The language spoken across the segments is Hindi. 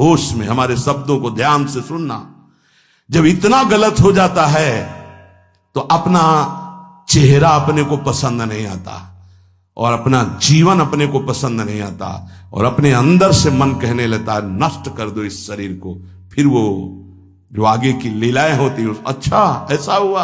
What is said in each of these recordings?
होश में हमारे शब्दों को ध्यान से सुनना। जब इतना गलत हो जाता है तो अपना चेहरा अपने को पसंद नहीं आता और अपना जीवन अपने को पसंद नहीं आता और अपने अंदर से मन कहने लगता है नष्ट कर दो इस शरीर को। फिर वो जो आगे की लीलाएं होती हैं, अच्छा ऐसा हुआ,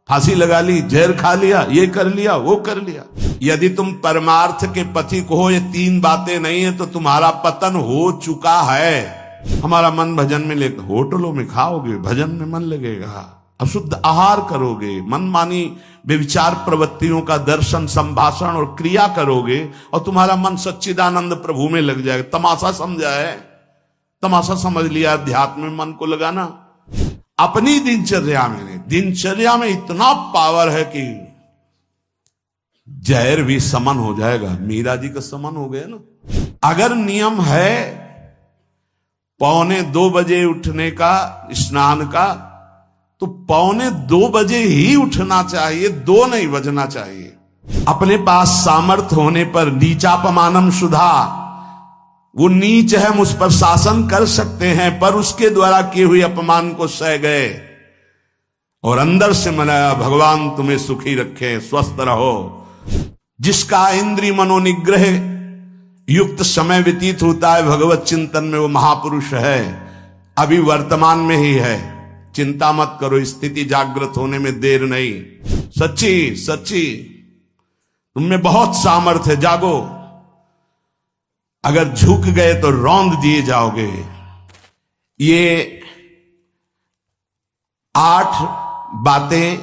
फांसी लगा ली, जहर खा लिया, ये कर लिया, वो कर लिया। यदि तुम परमार्थ के पथिक हो, ये तीन बातें नहीं है तो तुम्हारा पतन हो चुका है। हमारा मन भजन में ले, होटलों में खाओगे, भजन में मन लगेगा, अशुद्ध आहार करोगे, मनमानी व्यभिचार प्रवृत्तियों का दर्शन, संभाषण और क्रिया करोगे और तुम्हारा मन सच्चिदानंद प्रभु में लग जाएगा। तमाशा समझा है, तमाशा समझ लिया अध्यात्म में मन को लगाना। अपनी दिनचर्या में इतना पावर है कि जहर भी समन हो जाएगा। मीरा जी का समन हो गया ना। अगर नियम है 1:45 बजे उठने का, स्नान का, तो 1:45 बजे ही उठना चाहिए, 2 नहीं बजना चाहिए। अपने पास सामर्थ्य होने पर नीचापमानम सुधा, वो नीच है, हम उस पर शासन कर सकते हैं, पर उसके द्वारा किए हुए अपमान को सह गए और अंदर से मनाया भगवान तुम्हें सुखी रखे, स्वस्थ रहो। जिसका इंद्रिय मनोनिग्रह युक्त समय व्यतीत होता है भगवत चिंतन में, वो महापुरुष है। अभी वर्तमान में ही है, चिंता मत करो, स्थिति जागृत होने में देर नहीं। सच्ची सच्ची तुममें बहुत सामर्थ्य है, जागो। अगर झुक गए तो रौंद दिए जाओगे। ये 8 बातें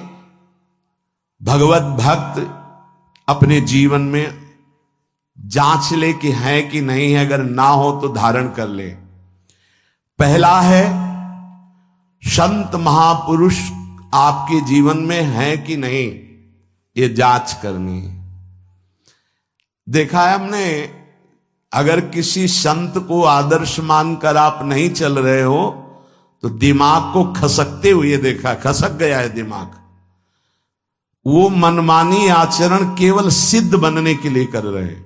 भगवत भक्त अपने जीवन में जांच ले कि है कि नहीं है, अगर ना हो तो धारण कर ले। पहला है, संत महापुरुष आपके जीवन में है कि नहीं, ये जांच करनी है। देखा है हमने, अगर किसी संत को आदर्श मानकर आप नहीं चल रहे हो तो दिमाग को खसकते हुए देखा, खसक गया है दिमाग। वो मनमानी आचरण केवल सिद्ध बनने के लिए कर रहे हैं।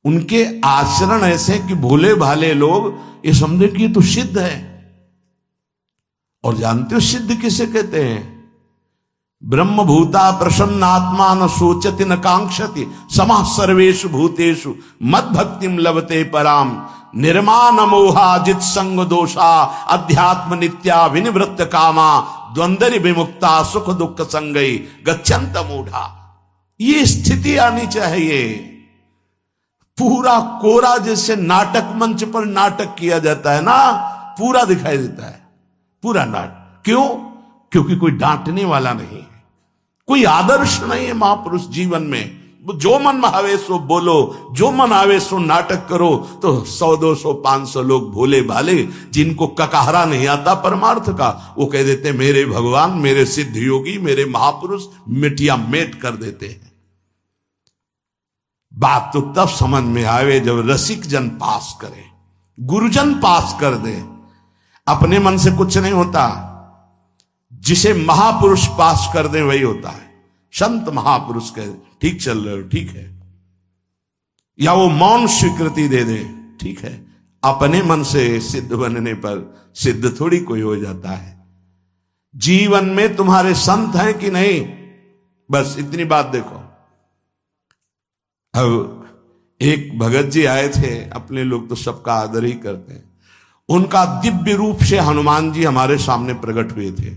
उनके आचरण ऐसे कि भोले भाले लोग ये समझे कि ये तो सिद्ध है। और जानते हो सिद्ध किसे कहते हैं? ब्रह्म भूता प्रसन्नात्मा न सोचति न कांक्षति समः सर्वेषु भूतेषु मद भक्तिम लभते पराम निर्माण मोहाजित संग दोषा अध्यात्म नित्या विनिवृत्त कामा द्वंद्व विमुक्ता सुख दुख संगई गच्छन्त मूढ़ा। ये स्थिति आनी चाहिए। पूरा कोरा, जैसे नाटक मंच पर नाटक किया जाता है ना, पूरा दिखाई देता है, पूरा नाटक। क्यों? क्योंकि कोई डांटने वाला नहीं है, कोई आदर्श नहीं है महापुरुष जीवन में। जो मन में आवे सो बोलो, जो मन आवे सो नाटक करो, तो 100 200 500 लोग भोले भाले जिनको ककाहरा नहीं आता परमार्थ का, वो कह देते मेरे भगवान, मेरे सिद्ध योगी, मेरे महापुरुष मिटिया मेट कर देते हैं। बात तो तब समझ में आवे जब रसिक जन पास करे, गुरुजन पास कर दे। अपने मन से कुछ नहीं होता, जिसे महापुरुष पास कर दे वही होता है। संत महापुरुष कहे ठीक चल रहे हो, ठीक है, या वो मौन स्वीकृति दे दे, ठीक है। अपने मन से सिद्ध बनने पर सिद्ध थोड़ी कोई हो जाता है। जीवन में तुम्हारे संत हैं कि नहीं, बस इतनी बात देखो। अब एक भगत जी आए थे, अपने लोग तो सबका आदर ही करते हैं। उनका दिव्य रूप से हनुमान जी हमारे सामने प्रकट हुए थे।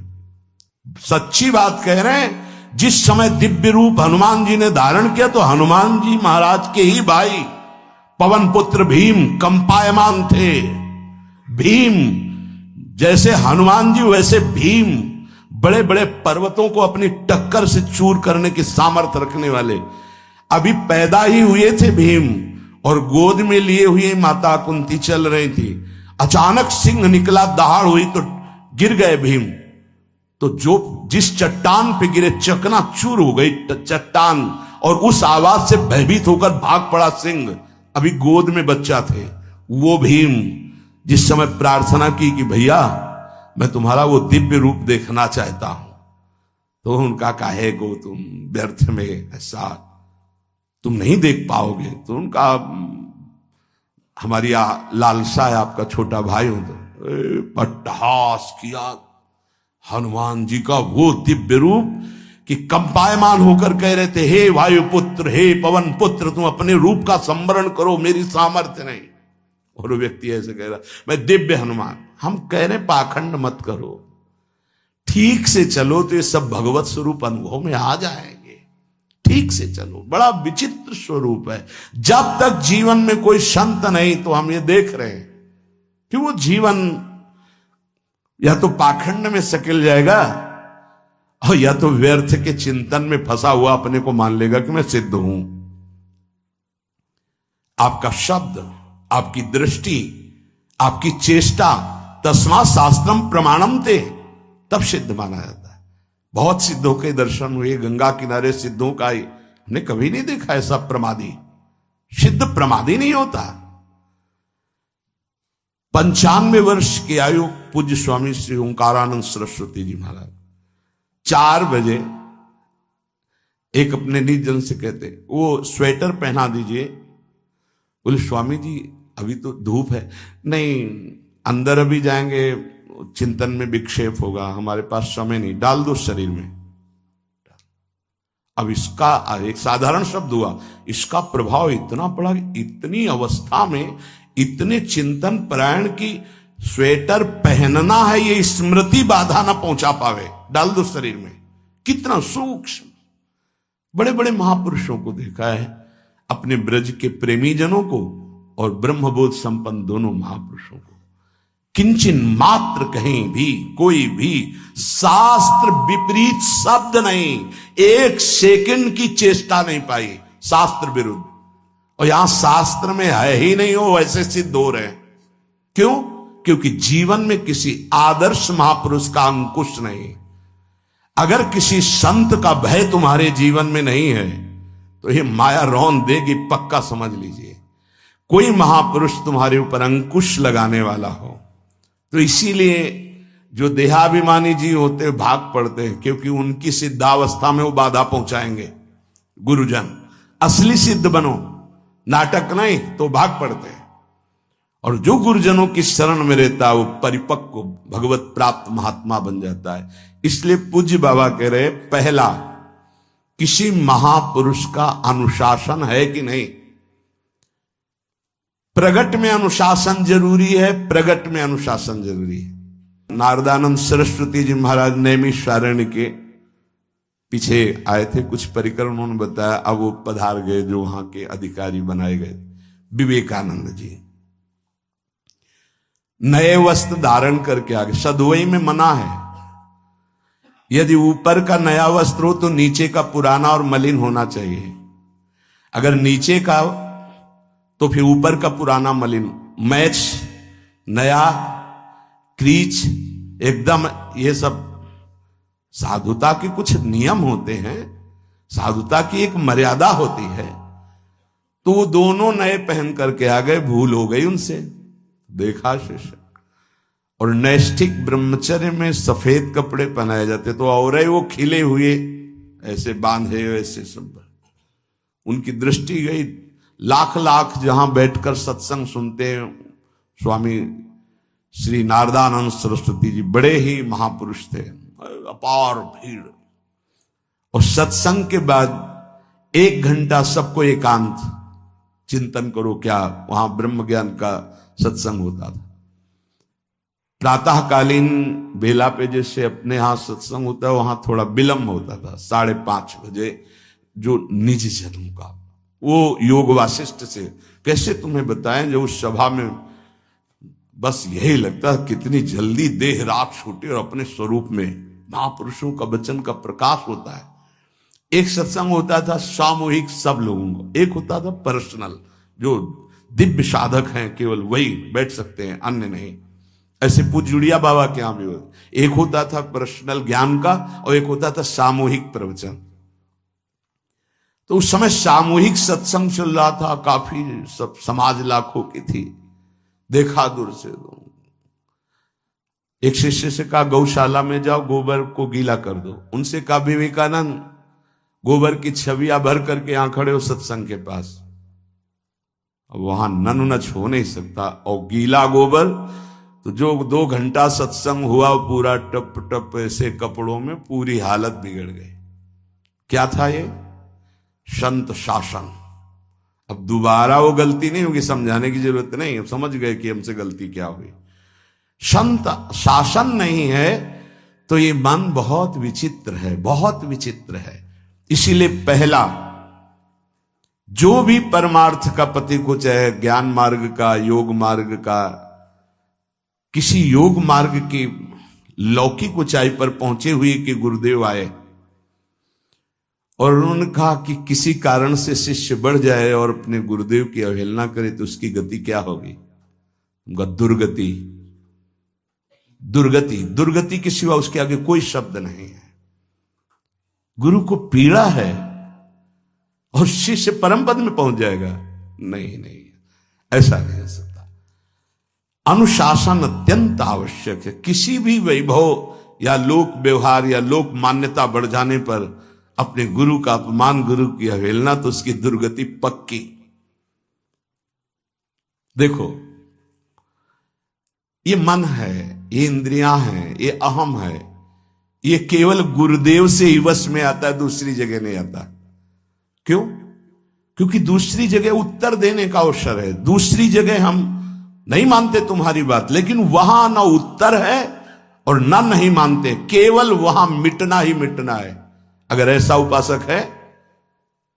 सच्ची बात कह रहे हैं, जिस समय दिव्य रूप हनुमान जी ने धारण किया तो हनुमान जी महाराज के ही भाई पवन पुत्र भीम कंपायमान थे। भीम जैसे हनुमान जी वैसे भीम, बड़े बड़े पर्वतों को अपनी टक्कर से चूर करने की सामर्थ्य रखने वाले। अभी पैदा ही हुए थे भीम और गोद में लिए हुए माता कुंती चल रही थी। अचानक सिंह निकला, दहाड़ हुई तो गिर गए भीम। तो जो जिस चट्टान पे गिरे चकना चूर हो गई चट्टान, और उस आवाज से भयभीत होकर भाग पड़ा सिंह। अभी गोद में बच्चा थे। वो भीम जिस समय प्रार्थना की कि भैया मैं तुम्हारा वो दिव्य रूप देखना चाहता हूं, तो उनका काहे को तुम व्यर्थ में ऐसा तुम नहीं देख पाओगे। तो उनका हमारी लालसा है आपका छोटा भाई हूं तो अट्टहास किया हनुमान जी का वो दिव्य रूप कि कंपायमान होकर कह रहे थे, हे वायुपुत्र, हे पवन पुत्र, तुम अपने रूप का संवरण करो, मेरी सामर्थ्य नहीं। और वो व्यक्ति ऐसे कह रहा, मैं दिव्य हनुमान। हम कह रहे पाखंड मत करो, ठीक से चलो तो ये सब भगवत स्वरूप अनुभव में आ जाएंगे। ठीक से चलो, बड़ा विचित्र स्वरूप है। जब तक जीवन में कोई संत नहीं तो हम ये देख रहे हैं कि वो जीवन या तो पाखंड में सकिल जाएगा और या तो व्यर्थ के चिंतन में फंसा हुआ अपने को मान लेगा कि मैं सिद्ध हूं। आपका शब्द, आपकी दृष्टि, आपकी चेष्टा, तस्मात् शास्त्रम प्रमाणम ते, तब सिद्ध माना जाता है। बहुत सिद्धों के दर्शन हुए, गंगा किनारे सिद्धों का हमने कभी नहीं देखा ऐसा प्रमादी। सिद्ध प्रमादी नहीं होता। 95 वर्ष की आयु पूज्य स्वामी श्री ओंकारानंद सरस्वती जी महाराज 4 बजे एक अपने निज जन से कहते, वो स्वेटर पहना दीजिए। बोले स्वामी जी अभी तो धूप है। नहीं, अंदर अभी जाएंगे, चिंतन में विक्षेप होगा, हमारे पास समय नहीं, डाल दो शरीर में। अब इसका एक साधारण शब्द हुआ, इसका प्रभाव इतना पड़ा, इतनी अवस्था में इतने चिंतन परायण की स्वेटर पहनना है ये स्मृति बाधा ना पहुंचा पावे, डाल दो शरीर में। कितना सूक्ष्म। बड़े बड़े महापुरुषों को देखा है, अपने ब्रज के प्रेमी जनों को और ब्रह्मबोध संपन्न दोनों महापुरुषों को, किंचन मात्र कहीं भी कोई भी शास्त्र विपरीत शब्द नहीं, 1 सेकंड की चेष्टा नहीं पाई शास्त्र विरुद्ध। और यहां शास्त्र में है ही नहीं, हो वैसे सिद्ध हो रहे हैं। क्यों? क्योंकि जीवन में किसी आदर्श महापुरुष का अंकुश नहीं। अगर किसी संत का भय तुम्हारे जीवन में नहीं है तो ये माया रौन देगी, पक्का समझ लीजिए। कोई महापुरुष तुम्हारे ऊपर अंकुश लगाने वाला हो तो इसीलिए जो देहाभिमानी जी होते भाग पड़ते हैं, क्योंकि उनकी सिद्धावस्था में वो बाधा पहुंचाएंगे। गुरुजन असली सिद्ध बनो, नाटक नहीं, तो भाग पड़ते हैं। और जो गुरुजनों की शरण में रहता है वो परिपक्व भगवत प्राप्त महात्मा बन जाता है। इसलिए पूज्य बाबा कह रहे, पहला किसी महापुरुष का अनुशासन है कि नहीं। प्रगट में अनुशासन जरूरी है, प्रगट में अनुशासन जरूरी है। नारदानंद सरस्वती जी महाराज नैमिषारण्य के पीछे आए थे, कुछ परिकर उन्होंने बताया, अब वो पधार गए जो वहां के अधिकारी बनाए गए, विवेकानंद जी। नए वस्त्र धारण करके आगे, सदवई में मना है। यदि ऊपर का नया वस्त्र हो तो नीचे का पुराना और मलिन होना चाहिए। अगर नीचे का तो फिर ऊपर का पुराना मलिन, मैच नया, क्रीच एकदम, ये सब साधुता के कुछ नियम होते हैं, साधुता की एक मर्यादा होती है। तो वो दोनों नए पहन करके आ गए, भूल हो गई उनसे, देखा शिष्य। और नैष्ठिक ब्रह्मचर्य में सफेद कपड़े पहनाए जाते तो और वो खिले हुए ऐसे बांधे वैसे सब, उनकी दृष्टि गई। लाख लाख जहां बैठकर सत्संग सुनते हैं स्वामी श्री नारदानंद सरस्वती जी, बड़े ही महापुरुष थे, अपार भीड़। और सत्संग के बाद 1 घंटा सबको एकांत चिंतन करो, क्या वहां ब्रह्म ज्ञान का सत्संग होता था। प्रातःकालीन बेला पे जैसे अपने यहां सत्संग होता है, वहां थोड़ा विलंब होता था, 5:30 बजे। जो निज जनों का वो योग वासिष्ठ से कैसे तुम्हें बताएं, जो उस सभा में बस यही लगता है कितनी जल्दी देह रात छूटे और अपने स्वरूप में महापुरुषों का वचन का प्रकाश होता है। एक सत्संग होता था सामूहिक सब लोगों को, एक होता था पर्सनल, जो दिव्य साधक हैं केवल वही बैठ सकते हैं, अन्य नहीं। ऐसे पूज्य बाबा के यहां भी एक होता था पर्सनल ज्ञान का और एक होता था सामूहिक प्रवचन। तो उस समय सामूहिक सत्संग चल रहा था, काफी सब समाज लाखों की थी। देखा दूर से, एक शिष्य से कहा गौशाला में जाओ, गोबर को गीला कर दो। उनसे कहा विवेकानंद गोबर की छवियां भर करके यहां खड़े हो सत्संग के पास, वहां नन नच हो नहीं सकता। और गीला गोबर तो जो 2 घंटा सत्संग हुआ पूरा टप टप ऐसे कपड़ों में पूरी हालत बिगड़ गई। क्या था ये? संत शासन। अब दोबारा वो गलती नहीं होगी, समझाने की जरूरत नहीं, अब समझ गए कि हमसे गलती क्या हुई। संत शासन नहीं है तो ये मन बहुत विचित्र है, बहुत विचित्र है। इसीलिए पहला जो भी परमार्थ का पति को, चाहे ज्ञान मार्ग का, योग मार्ग का, किसी योग मार्ग की लौकिक ऊंचाई पर पहुंचे हुए कि गुरुदेव आए और उन्होंने कहा कि किसी कारण से शिष्य बढ़ जाए और अपने गुरुदेव की अवहेलना करे तो उसकी गति क्या होगी? दुर्गति। दुर्गति, दुर्गति के सिवा उसके आगे कोई शब्द नहीं है। गुरु को पीड़ा है और शिष्य परम पद में पहुंच जाएगा? नहीं नहीं, ऐसा नहीं हो सकता। अनुशासन अत्यंत आवश्यक है। किसी भी वैभव या लोक व्यवहार या लोक मान्यता बढ़ जाने पर अपने गुरु का अपमान, गुरु की अवहेलना, तो उसकी दुर्गति पक्की। देखो, ये मन है, ये इंद्रियां हैं, ये अहम है, ये केवल गुरुदेव से ही वश में आता है, दूसरी जगह नहीं आता। क्यों? क्योंकि दूसरी जगह उत्तर देने का अवसर है। दूसरी जगह हम नहीं मानते तुम्हारी बात, लेकिन वहां ना उत्तर है और ना नहीं मानते, केवल वहां मिटना ही मिटना है। अगर ऐसा उपासक है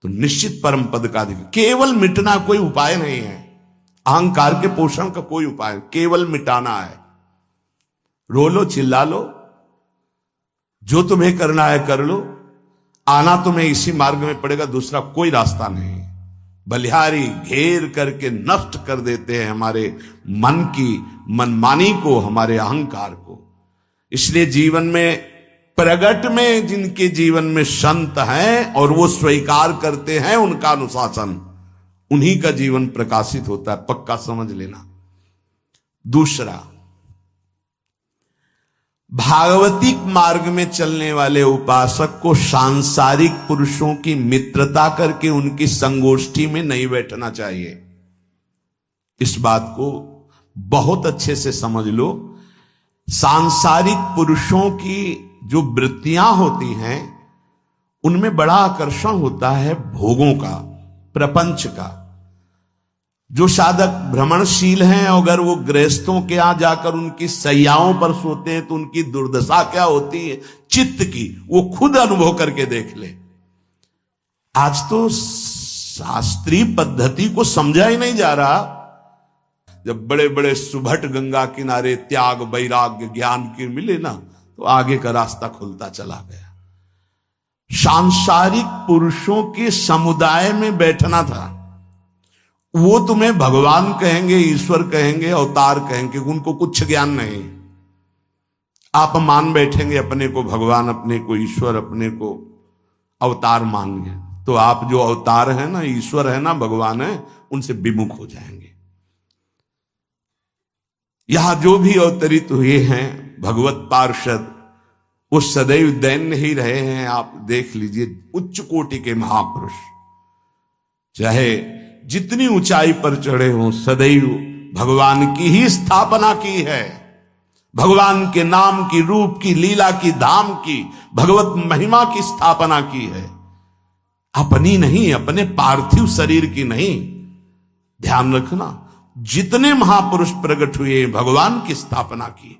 तो निश्चित परम पद का अधिकार। केवल मिटना कोई उपाय नहीं है, अहंकार के पोषण का कोई उपाय, केवल मिटाना है। रो लो, चिल्ला लो, जो तुम्हें करना है कर लो, आना तुम्हें इसी मार्ग में पड़ेगा, दूसरा कोई रास्ता नहीं। बलिहारी घेर करके नष्ट कर देते हैं हमारे मन की मनमानी को, हमारे अहंकार को। इसलिए जीवन में प्रगट में जिनके जीवन में संत हैं और वो स्वीकार करते हैं उनका अनुशासन, उन्हीं का जीवन प्रकाशित होता है, पक्का समझ लेना। दूसरा, भागवतिक मार्ग में चलने वाले उपासक को सांसारिक पुरुषों की मित्रता करके उनकी संगोष्ठी में नहीं बैठना चाहिए। इस बात को बहुत अच्छे से समझ लो। सांसारिक पुरुषों की जो वृत्तियां होती हैं उनमें बड़ा आकर्षण होता है भोगों का, प्रपंच का। जो साधक भ्रमणशील हैं, अगर वो गृहस्थों के यहां जाकर उनकी सैयाओं पर सोते हैं तो उनकी दुर्दशा क्या होती है चित्त की, वो खुद अनुभव करके देख ले। आज तो शास्त्रीय पद्धति को समझा ही नहीं जा रहा। जब बड़े बड़े सुभट गंगा किनारे त्याग, वैराग्य, ज्ञान की मिले ना, तो आगे का रास्ता खुलता चला गया। सांसारिक पुरुषों के समुदाय में बैठना था। वो तुम्हें भगवान कहेंगे, ईश्वर कहेंगे, अवतार कहेंगे, उनको कुछ ज्ञान नहीं। आप मान बैठेंगे अपने को भगवान, अपने को ईश्वर, अपने को अवतार मानेंगे, तो आप जो अवतार है ना, ईश्वर है ना, भगवान है, उनसे विमुख हो जाएंगे। यहां जो भी अवतरित हुए हैं भगवत पार्षद, वो सदैव दैन्य ही रहे हैं। आप देख लीजिए, उच्च कोटि के महापुरुष चाहे जितनी ऊंचाई पर चढ़े हों, सदैव भगवान की ही स्थापना की है। भगवान के नाम की, रूप की, लीला की, धाम की, भगवत महिमा की स्थापना की है, अपनी नहीं, अपने पार्थिव शरीर की नहीं। ध्यान रखना, जितने महापुरुष प्रकट हुए भगवान की स्थापना की।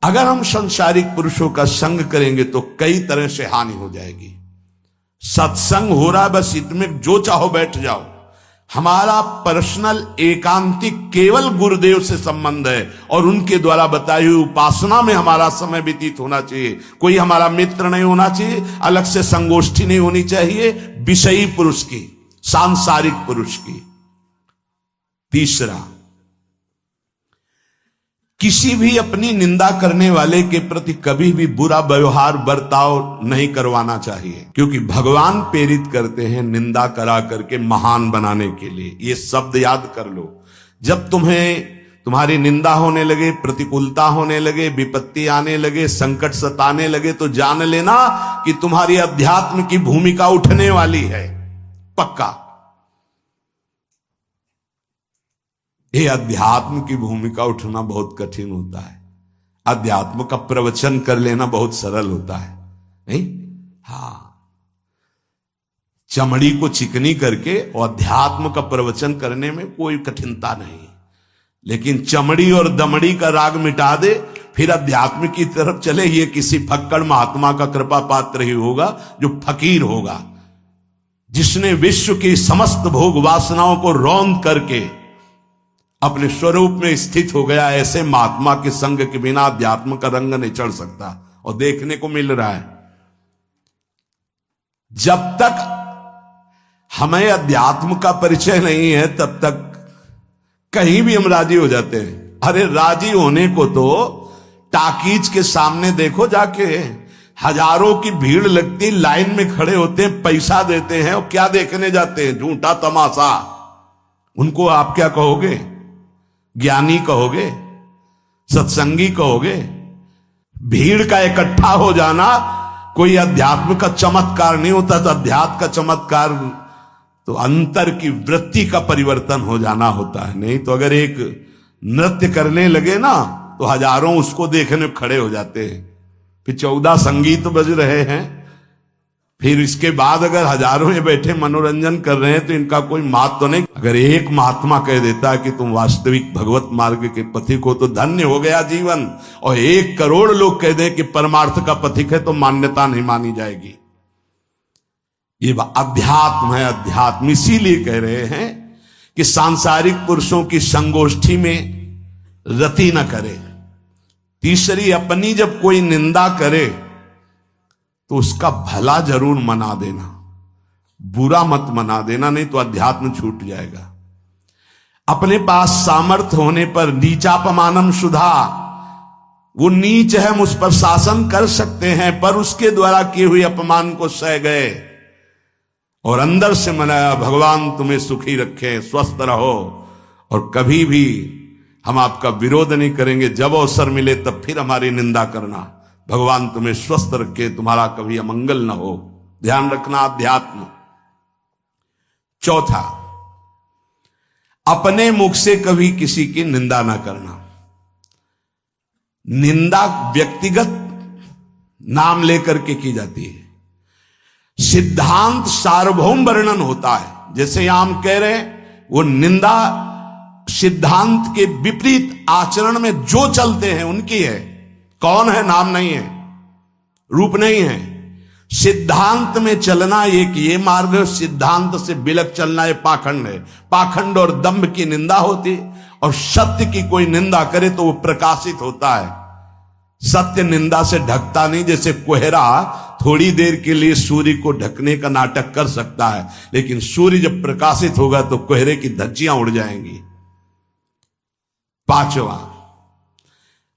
अगर हम संसारिक पुरुषों का संग करेंगे तो कई तरह से हानि हो जाएगी। सत्संग हो रहा है, बस इतने जो चाहो बैठ जाओ। हमारा पर्सनल एकांतिक केवल गुरुदेव से संबंध है और उनके द्वारा बताई हुई उपासना में हमारा समय व्यतीत होना चाहिए। कोई हमारा मित्र नहीं होना चाहिए, अलग से संगोष्ठी नहीं होनी चाहिए विषयी पुरुष की, सांसारिक पुरुष की। तीसरा, किसी भी अपनी निंदा करने वाले के प्रति कभी भी बुरा व्यवहार बर्ताव नहीं करवाना चाहिए, क्योंकि भगवान प्रेरित करते हैं निंदा करा करके महान बनाने के लिए। ये शब्द याद कर लो। जब तुम्हारी निंदा होने लगे, प्रतिकूलता होने लगे, विपत्ति आने लगे, संकट सताने लगे, तो जान लेना कि तुम्हारी अध्यात्म की भूमिका उठने वाली है, पक्का। ये अध्यात्म की भूमिका उठना बहुत कठिन होता है। अध्यात्म का प्रवचन कर लेना बहुत सरल होता है, नहीं? हाँ, चमड़ी को चिकनी करके और अध्यात्म का प्रवचन करने में कोई कठिनता नहीं, लेकिन चमड़ी और दमड़ी का राग मिटा दे फिर अध्यात्म की तरफ चले, ये किसी फक्कड़ महात्मा का कृपा पात्र ही होगा जो फकीर होगा, जिसने विश्व की समस्त भोग वासनाओं को रौंद करके अपने स्वरूप में स्थित हो गया। ऐसे महात्मा के संग के बिना अध्यात्म का रंग नहीं चढ़ सकता, और देखने को मिल रहा है। जब तक हमें अध्यात्म का परिचय नहीं है तब तक कहीं भी हम राजी हो जाते हैं। अरे राजी होने को तो टाकीज के सामने देखो जाके, हजारों की भीड़ लगती, लाइन में खड़े होते हैं, पैसा देते हैं, और क्या देखने जाते हैं? झूठा तमाशा। उनको आप क्या कहोगे? ज्ञानी कहोगे? सत्संगी कहोगे? भीड़ का इकट्ठा हो जाना कोई अध्यात्म का चमत्कार नहीं होता। तो अध्यात्म का चमत्कार तो अंतर की वृत्ति का परिवर्तन हो जाना होता है। नहीं तो अगर एक नृत्य करने लगे ना तो हजारों उसको देखने खड़े हो जाते हैं, फिर 14 संगीत बज रहे हैं, फिर इसके बाद अगर हजारों ये बैठे मनोरंजन कर रहे हैं तो इनका कोई मात तो नहीं। अगर एक महात्मा कह देता है कि तुम वास्तविक भगवत मार्ग के पथिक हो तो धन्य हो गया जीवन, और 1 करोड़ लोग कह दें कि परमार्थ का पथिक है तो मान्यता नहीं मानी जाएगी। ये अध्यात्म है। अध्यात्म इसीलिए कह रहे हैं कि सांसारिक पुरुषों की संगोष्ठी में रति न करे। तीसरी, अपनी जब कोई निंदा करे तो उसका भला जरूर मना देना, बुरा मत मना देना, नहीं तो अध्यात्म छूट जाएगा। अपने पास सामर्थ्य होने पर नीचापमानम सुधा, वो नीच है, हम उस पर शासन कर सकते हैं, पर उसके द्वारा किए हुए अपमान को सह गए और अंदर से मनाया, भगवान तुम्हें सुखी रखे, स्वस्थ रहो, और कभी भी हम आपका विरोध नहीं करेंगे। जब अवसर मिले तब फिर हमारी निंदा करना। भगवान तुम्हें स्वस्थ रखे, तुम्हारा कभी अमंगल न हो। ध्यान रखना अध्यात्म। चौथा, अपने मुख से कभी किसी की निंदा ना करना। निंदा व्यक्तिगत नाम लेकर के की जाती है, सिद्धांत सार्वभौम वर्णन होता है। जैसे यहां हम कह रहे हैं, वो निंदा सिद्धांत के विपरीत आचरण में जो चलते हैं उनकी है। कौन है? नाम नहीं है, रूप नहीं है। सिद्धांत में चलना एक ये मार्ग, सिद्धांत से बिलक चलना ये पाखंड है। पाखंड और दंभ की निंदा होती, और सत्य की कोई निंदा करे तो वो प्रकाशित होता है। सत्य निंदा से ढकता नहीं। जैसे कोहरा थोड़ी देर के लिए सूर्य को ढकने का नाटक कर सकता है, लेकिन सूर्य जब प्रकाशित होगा तो कोहरे की धज्जियां उड़ जाएंगी। 5वां,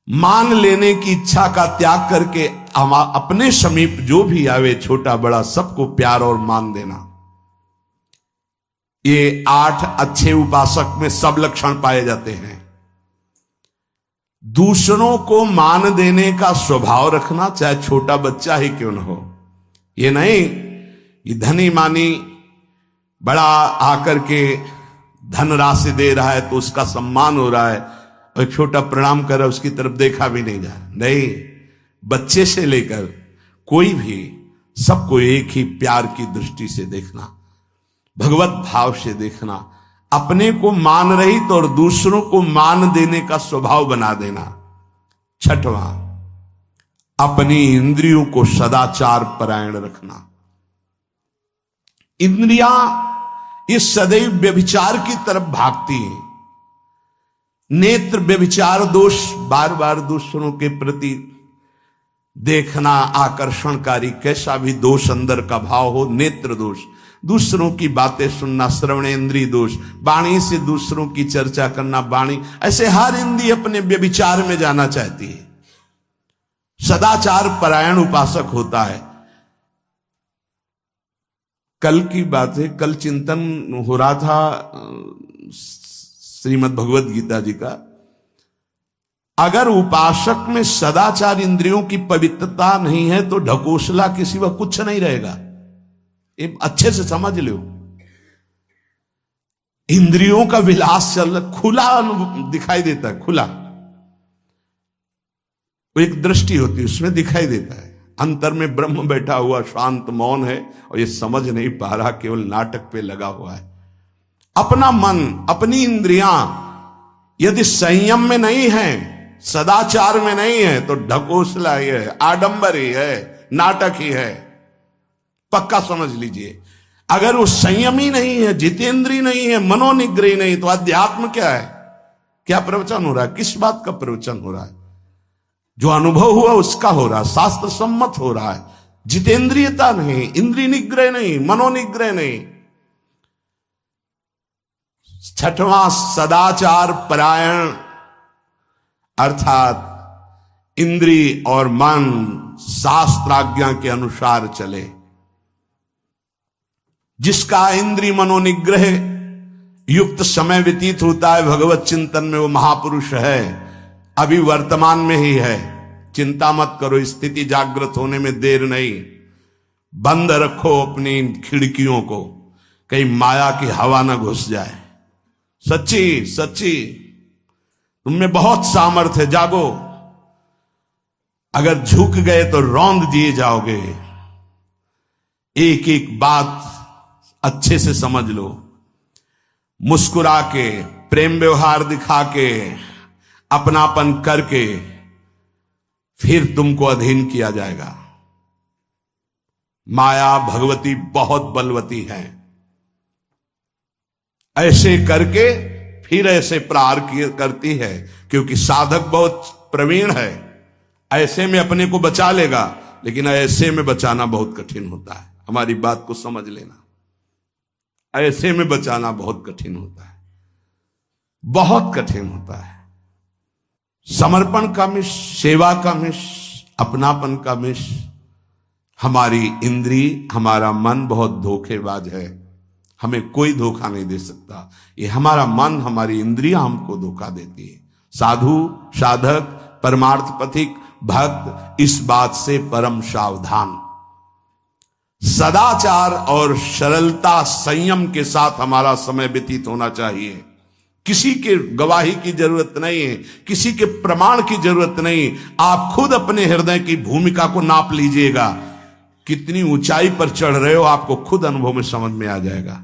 मान लेने की इच्छा का त्याग करके हम अपने समीप जो भी आवे, छोटा बड़ा सबको प्यार और मान देना। ये 8 अच्छे उपासक में सब लक्षण पाए जाते हैं। दूसरों को मान देने का स्वभाव रखना, चाहे छोटा बच्चा ही क्यों न हो। ये नहीं कि धनी मानी बड़ा आकर के धन राशि दे रहा है तो उसका सम्मान हो रहा है, और छोटा प्रणाम कर रहा है उसकी तरफ देखा भी नहीं जा रहा। नहीं, बच्चे से लेकर कोई भी सबको एक ही प्यार की दृष्टि से देखना, भगवत भाव से देखना, अपने को मान रहित और दूसरों को मान देने का स्वभाव बना देना। 6वां, अपनी इंद्रियों को सदाचार परायण रखना। इंद्रियां इस सदैव व्यभिचार की तरफ भागती हैं। नेत्र व्यभिचार दोष, बार बार दूसरों के प्रति देखना आकर्षणकारी, कैसा भी दोष अंदर का भाव हो, नेत्र दोष। दूसरों की बातें सुनना, श्रवणेंद्रिय दोष। वाणी से दूसरों की चर्चा करना, वाणी, ऐसे हर इंद्रिय अपने व्यभिचार में जाना चाहती है। सदाचार परायण उपासक होता है। कल की बात है, कल चिंतन हो रहा था श्रीमद् भगवत गीता जी का। अगर उपासक में सदाचार इंद्रियों की पवित्रता नहीं है तो ढकोसला के सिवा कुछ नहीं रहेगा। ये अच्छे से समझ लो। इंद्रियों का विलास चल रहा, खुला दिखाई देता है, खुला। एक दृष्टि होती है, उसमें दिखाई देता है। अंतर में ब्रह्म बैठा हुआ शांत मौन है और ये समझ नहीं पा रहा, केवल नाटक पे लगा हुआ है। अपना मन, अपनी इंद्रियां यदि संयम में नहीं है, सदाचार में नहीं है, तो ढकोसला ही है, आडंबर ही है, नाटक ही है, पक्का समझ लीजिए। अगर वो संयमी नहीं है, जितेंद्री नहीं है, मनोनिग्रही नहीं, तो अध्यात्म क्या है? क्या प्रवचन हो रहा है? किस बात का प्रवचन हो रहा है? जो अनुभव हुआ उसका हो रहा है, शास्त्र सम्मत हो रहा है। जितेंद्रियता नहीं, इंद्रिय निग्रह नहीं, मनोनिग्रह नहीं। छठवां, सदाचार परायण, अर्थात इंद्रिय और मन शास्त्राज्ञा के अनुसार चले। जिसका इंद्रिय मनोनिग्रह युक्त समय व्यतीत होता है भगवत चिंतन में, वो महापुरुष है। अभी वर्तमान में ही है, चिंता मत करो, स्थिति जागृत होने में देर नहीं। बंद रखो अपनी खिड़कियों को, कहीं माया की हवा न घुस जाए। सच्ची सच्ची तुम में बहुत सामर्थ्य है, जागो। अगर झुक गए तो रौंद दिए जाओगे। एक एक बात अच्छे से समझ लो, मुस्कुरा के, प्रेम व्यवहार दिखा के, अपनापन करके फिर तुमको अधीन किया जाएगा। माया भगवती बहुत बलवती है, ऐसे करके फिर ऐसे प्रहार करती है, क्योंकि साधक बहुत प्रवीण है। ऐसे में अपने को बचा लेगा, लेकिन ऐसे में बचाना बहुत कठिन होता है। हमारी बात को समझ लेना, ऐसे में बचाना बहुत कठिन होता है, बहुत कठिन होता है। समर्पण का मिश, सेवा का मिश, अपनापन का मिश। हमारी इंद्री, हमारा मन बहुत धोखेबाज है, हमें कोई धोखा नहीं दे सकता। ये हमारा मन, हमारी इंद्रियां हमको धोखा देती है। साधु, साधक, परमार्थ पथिक, भक्त इस बात से परम सावधान। सदाचार और सरलता, संयम के साथ हमारा समय व्यतीत होना चाहिए। किसी के गवाही की जरूरत नहीं है, किसी के प्रमाण की जरूरत नहीं। आप खुद अपने हृदय की भूमिका को नाप लीजिएगा, कितनी ऊंचाई पर चढ़ रहे हो आपको खुद अनुभव में समझ में आ जाएगा।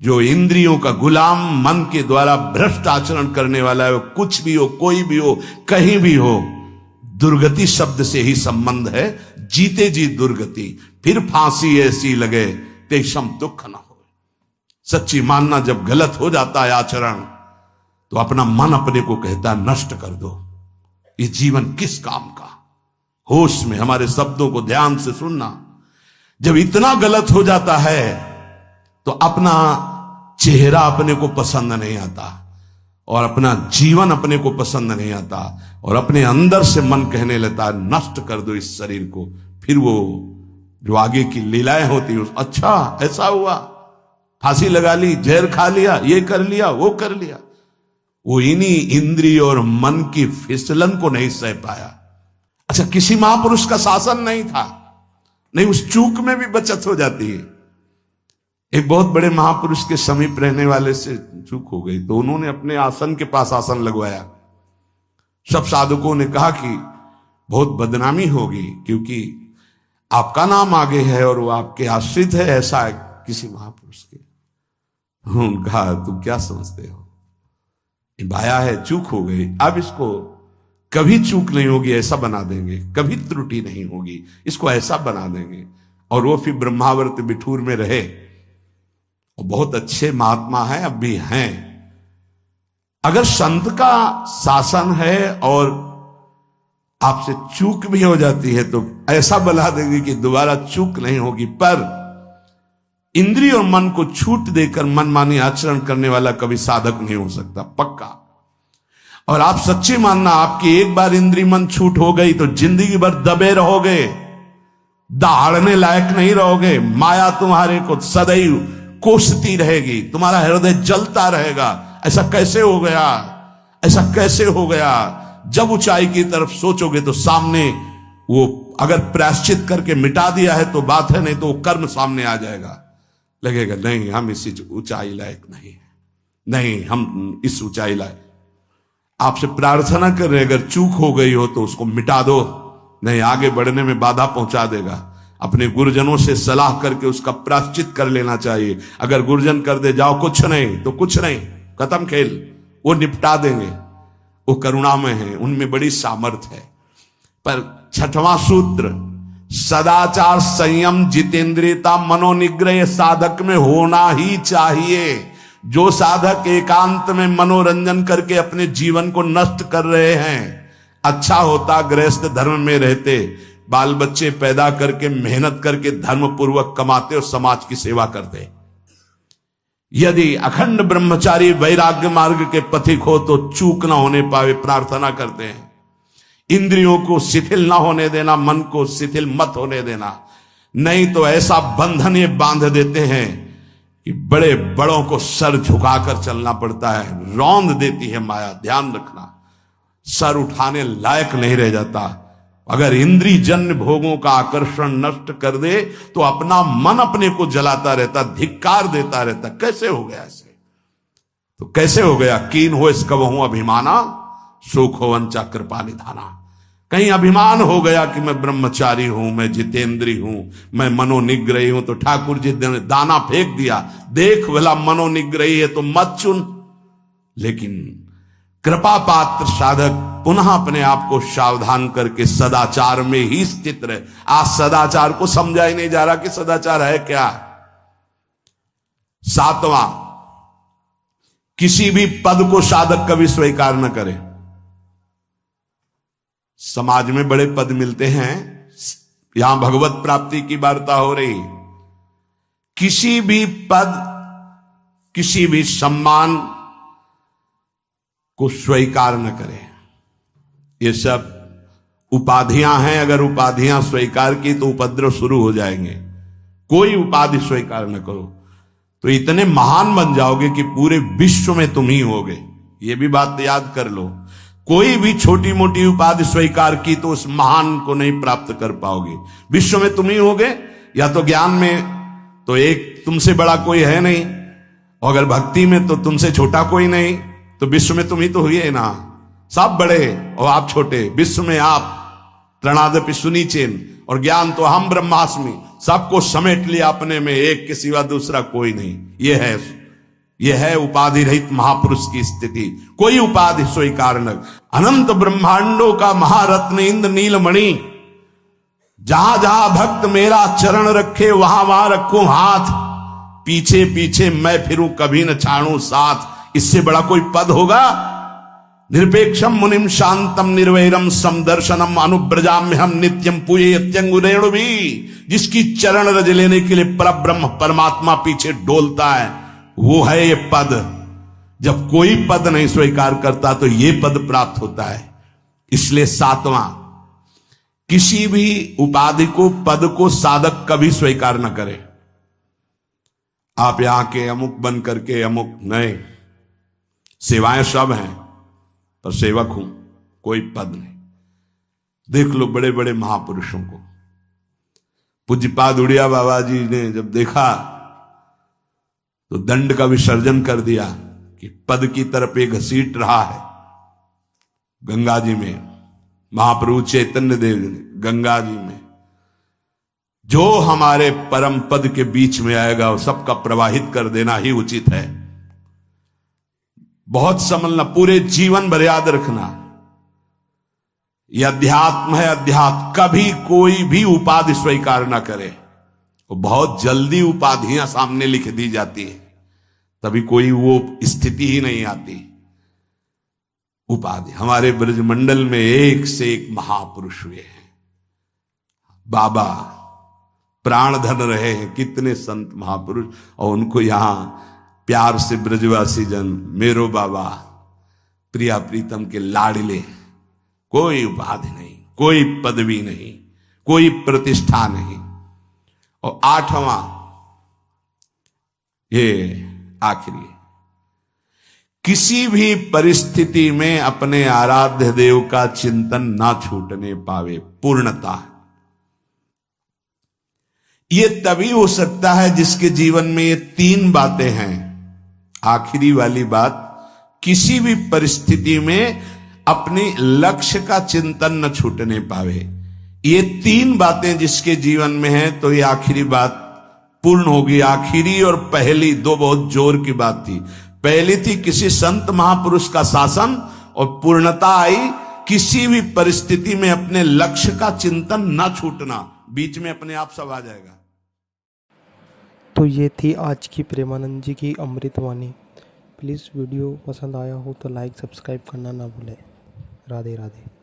जो इंद्रियों का गुलाम, मन के द्वारा भ्रष्ट आचरण करने वाला है, कुछ भी हो, कोई भी हो, कहीं भी हो, दुर्गति शब्द से ही संबंध है। जीते जी दुर्गति, फिर फांसी ऐसी लगे तेषम दुख न हो। सच्ची मानना, जब गलत हो जाता है आचरण, तो अपना मन अपने को कहता है नष्ट कर दो, ये जीवन किस काम का। होश में हमारे शब्दों को ध्यान से सुनना। जब इतना गलत हो जाता है तो अपना चेहरा अपने को पसंद नहीं आता, और अपना जीवन अपने को पसंद नहीं आता, और अपने अंदर से मन कहने लगता है नष्ट कर दो इस शरीर को। फिर वो जो आगे की लीलाएं होती है, अच्छा ऐसा हुआ, फांसी लगा ली, जहर खा लिया, ये कर लिया, वो कर लिया। वो इन्हीं इंद्रिय और मन की फिसलन को नहीं सह पाया। अच्छा, किसी महापुरुष का शासन नहीं था, नहीं, उस चूक में भी बचत हो जाती है। एक बहुत बड़े महापुरुष के समीप रहने वाले से चूक हो गई, तो उन्होंने अपने आसन के पास आसन लगवाया। सब साधुकों ने कहा कि बहुत बदनामी होगी, क्योंकि आपका नाम आगे है और वो आपके आश्रित है, ऐसा है किसी महापुरुष के। उन्होंने कहा तुम क्या समझते हो, ये बाया है, चूक हो गई, अब इसको कभी चूक नहीं होगी ऐसा बना देंगे, कभी त्रुटि नहीं होगी, इसको ऐसा बना देंगे। और वो फिर ब्रह्मावर्त बिठूर में रहे, और बहुत अच्छे महात्मा हैं, अब भी हैं। अगर संत का शासन है और आपसे चूक भी हो जाती है तो ऐसा बना देंगे कि दोबारा चूक नहीं होगी। पर इंद्रिय और मन को छूट देकर मनमानी आचरण करने वाला कभी साधक नहीं हो सकता, पक्का। और आप सच्ची मानना, आपकी एक बार इंद्रिय मन छूट हो गई तो जिंदगी भर दबे रहोगे, दहाड़ने लायक नहीं रहोगे। माया तुम्हारे को सदैव कोसती रहेगी, तुम्हारा हृदय जलता रहेगा। ऐसा कैसे हो गया, ऐसा कैसे हो गया। जब ऊंचाई की तरफ सोचोगे तो सामने वो, अगर प्रायश्चित करके मिटा दिया है तो बात है, नहीं तो वो कर्म सामने आ जाएगा। लगेगा नहीं हम इस ऊंचाई लायक नहीं है, नहीं हम इस ऊंचाई लायक। आपसे प्रार्थना कर रहे, अगर चूक हो गई हो तो उसको मिटा दो, नहीं आगे बढ़ने में बाधा पहुंचा देगा। अपने गुरुजनों से सलाह करके उसका प्रायश्चित कर लेना चाहिए। अगर गुरुजन कर दे जाओ कुछ नहीं तो कुछ नहीं, खत्म खेल, वो निपटा देंगे, वो करुणामय है, उनमें बड़ी सामर्थ्य है। पर छठवां सूत्र, सदाचार संयम जितेंद्रियता मनोनिग्रह साधक में होना ही चाहिए। जो साधक एकांत में मनोरंजन करके अपने जीवन को नष्ट कर रहे हैं, अच्छा होता गृहस्थ धर्म में रहते, बाल बच्चे पैदा करके मेहनत करके धर्म पूर्वक कमाते और समाज की सेवा करते। यदि अखंड ब्रह्मचारी वैराग्य मार्ग के पथिक हो तो चूक ना होने पावे प्रार्थना करते हैं। इंद्रियों को शिथिल ना होने देना, मन को शिथिल मत होने देना, नहीं तो ऐसा बंधन ये बांध देते हैं कि बड़े बड़ों को सर झुकाकर चलना पड़ता है, रौंद देती है माया। ध्यान रखना, सर उठाने लायक नहीं रह जाता। अगर इंद्रिय जन्य भोगों का आकर्षण नष्ट कर दे तो अपना मन अपने को जलाता रहता, धिक्कार देता रहता। कैसे हो गया ऐसे? तो कैसे हो गया? कीन हो इसकबहू अभिमाना, सुख हो वंचा कृपा निधाना। कहीं अभिमान हो गया कि मैं ब्रह्मचारी हूं, मैं जितेंद्री हूं, मैं मनोनिग्रही हूं, तो ठाकुर जी ने दाना फेंक दिया, देख भला मनोनिग्रही है तो मत चुन। लेकिन कृपा पात्र साधक पुनः अपने आप को सावधान करके सदाचार में ही स्थित रहे। आज सदाचार को समझा ही नहीं जा रहा कि सदाचार है क्या। सातवां, किसी भी पद को साधक कभी स्वीकार न करे। समाज में बड़े पद मिलते हैं, यहां भगवत प्राप्ति की वार्ता हो रही। किसी भी पद, किसी भी सम्मान को स्वीकार न करें। ये सब उपाधियां हैं, अगर उपाधियां स्वीकार की तो उपद्रव शुरू हो जाएंगे। कोई उपाधि स्वीकार न करो तो इतने महान बन जाओगे कि पूरे विश्व में तुम ही होगे। ये भी बात याद कर लो, कोई भी छोटी मोटी उपाधि स्वीकार की तो उस महान को नहीं प्राप्त कर पाओगे। विश्व में तुम ही होगे, या तो ज्ञान में तो एक तुमसे बड़ा कोई है नहीं, और अगर भक्ति में तो तुमसे छोटा कोई नहीं, तो विश्व में तुम ही तो हुए ना। सब बड़े और आप छोटे, विश्व में आप त्रणादपि सुनीचेन, और ज्ञान तो हम ब्रह्मास्मि, सबको समेट लिया अपने में, एक के सिवा दूसरा कोई नहीं। यह है उपाधि रहित महापुरुष की स्थिति। कोई उपाधि स्वीकार न। अनंत ब्रह्मांडों का महारत्न इंद्र नीलमणि, जहां जहां भक्त मेरा चरण रखे वहां वहां रखूं हाथ, पीछे पीछे मैं फिरूं कभी न छाड़ूं साथ। इससे बड़ा कोई पद होगा? निरपेक्षम मुनिम शांतम निर्वैरम समदर्शनम अनुब्रजाम्य हम नित्यम पूये यत्यंगुरेणु भी। जिसकी चरण रज लेने के लिए परब्रह्म परमात्मा पीछे डोलता है, वो है ये पद। जब कोई पद नहीं स्वीकार करता तो ये पद प्राप्त होता है। इसलिए सातवां, किसी भी उपाधि को, पद को साधक कभी स्वीकार न करे। आप यहां के अमुक बन करके अमुक नहीं, सेवाएं सब हैं पर सेवक हूं, कोई पद नहीं। देख लो बड़े बड़े महापुरुषों को। पूज्यपाद उड़िया बाबा जी ने जब देखा तो दंड का विसर्जन कर दिया कि पद की तरफ एक घसीट रहा है। गंगा जी में महाप्रभु चैतन्य देव जी ने गंगा जी में जो हमारे परम पद के बीच में आएगा वो सबका प्रवाहित कर देना ही उचित है। बहुत समझना, पूरे जीवन भर याद रखना, यह अध्यात्म है। अध्यात्म कभी कोई भी उपाधि स्वीकार ना करे। वो बहुत जल्दी उपाधियां सामने लिख दी जाती है, तभी कोई वो स्थिति ही नहीं आती। उपाधि, हमारे ब्रजमंडल में एक से एक महापुरुष हुए हैं। बाबा प्राण धन रहे हैं, कितने संत महापुरुष, और उनको यहां प्यार से ब्रजवासी जन मेरो बाबा प्रिया प्रीतम के लाडले। कोई उपाधि नहीं, कोई पदवी नहीं, कोई प्रतिष्ठा नहीं। और आठवां, ये आखिरी, किसी भी परिस्थिति में अपने आराध्य देव का चिंतन ना छूटने पावे। पूर्णता, ये तभी हो सकता है जिसके जीवन में ये तीन बातें हैं। आखिरी वाली बात, किसी भी परिस्थिति में अपने लक्ष्य का चिंतन न छूटने पावे। ये तीन बातें जिसके जीवन में है तो ये आखिरी बात पूर्ण होगी। आखिरी और पहली दो बहुत जोर की बात थी। पहली थी किसी संत महापुरुष का शासन, और पूर्णता आई किसी भी परिस्थिति में अपने लक्ष्य का चिंतन न छूटना। बीच में अपने आप सब आ जाएगा। तो ये थी आज की प्रेमानंद जी की अमृतवाणी। प्लीज़ वीडियो पसंद आया हो तो लाइक सब्सक्राइब करना ना भूलें। राधे राधे।